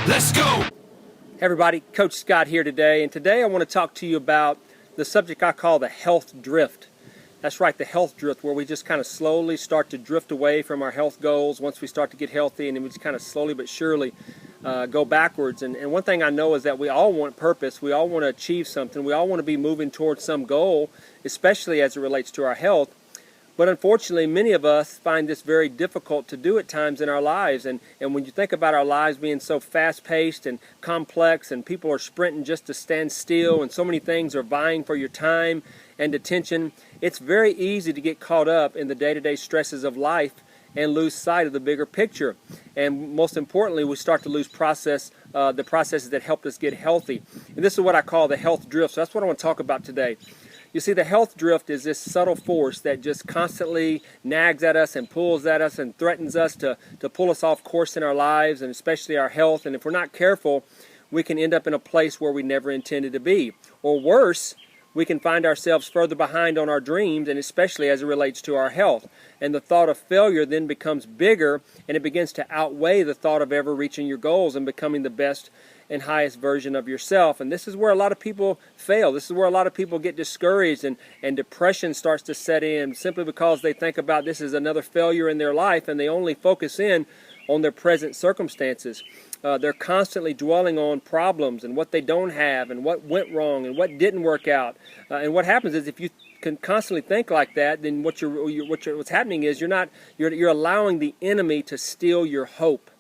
Let's go! Hey everybody, Coach Scott here today, and today I want to talk to you about the subject I call the health drift. That's right, the health drift, where we just kind of slowly start to drift away from our health goals once we start to get healthy, and then we just kind of slowly but surely go backwards. And one thing I know is that we all want purpose, we all want to achieve something, we all want to be moving towards some goal, especially as it relates to our health. But unfortunately, many of us find this very difficult to do at times in our lives. And when you think about our lives being so fast-paced and complex, and people are sprinting just to stand still, and so many things are vying for your time and attention, it's very easy to get caught up in the day-to-day stresses of life and lose sight of the bigger picture. And most importantly, we start to lose the processes that helped us get healthy. And this is what I call the health drift. So that's what I want to talk about today. You see, the health drift is this subtle force that just constantly nags at us and pulls at us and threatens us to pull us off course in our lives, and especially our health. And if we're not careful, we can end up in a place where we never intended to be. Or worse, we can find ourselves further behind on our dreams, and especially as it relates to our health. And the thought of failure then becomes bigger, and it begins to outweigh the thought of ever reaching your goals and becoming the best and highest version of yourself. And this is where a lot of people fail. This is where a lot of people get discouraged, and depression starts to set in simply because they think about this as another failure in their life, and they only focus in on their present circumstances. They're constantly dwelling on problems and what they don't have and what went wrong and what didn't work out. And what happens is, if you can constantly think like that, then what's happening is you're allowing the enemy to steal your hope.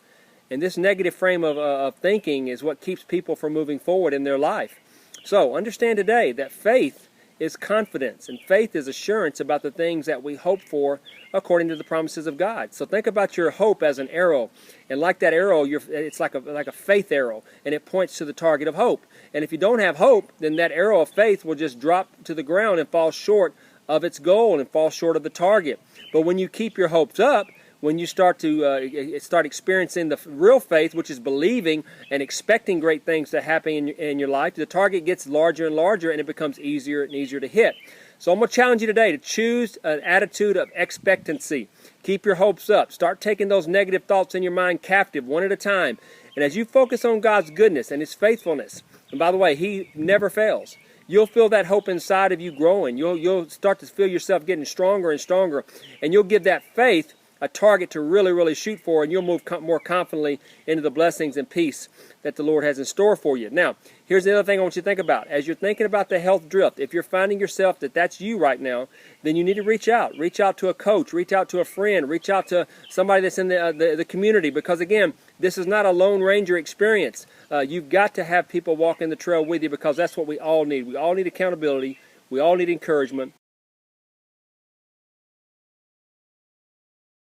And this negative frame of thinking is what keeps people from moving forward in their life. So understand today that faith is confidence, and faith is assurance about the things that we hope for according to the promises of God. So think about your hope as an arrow, and like that arrow, it's like a faith arrow, and it points to the target of hope. And if you don't have hope, then that arrow of faith will just drop to the ground and fall short of its goal and fall short of the target. But when you keep your hopes up, when you start experiencing the real faith, which is believing and expecting great things to happen in your life, the target gets larger and larger, and it becomes easier and easier to hit. So I'm going to challenge you today to choose an attitude of expectancy. Keep your hopes up. Start taking those negative thoughts in your mind captive one at a time. And as you focus on God's goodness and His faithfulness, and by the way, He never fails, you'll feel that hope inside of you growing. You'll start to feel yourself getting stronger and stronger, and you'll give that faith a target to really shoot for, and you'll move more confidently into the blessings and peace that the Lord has in store for you. Now, here's the other thing I want you to think about. As you're thinking about the health drift, if you're finding yourself that that's you right now, then you need to reach out. Reach out to a coach, reach out to a friend, reach out to somebody that's in the community, because again, this is not a Lone Ranger experience. You've got to have people walking the trail with you, because that's what we all need. We all need accountability. We all need encouragement.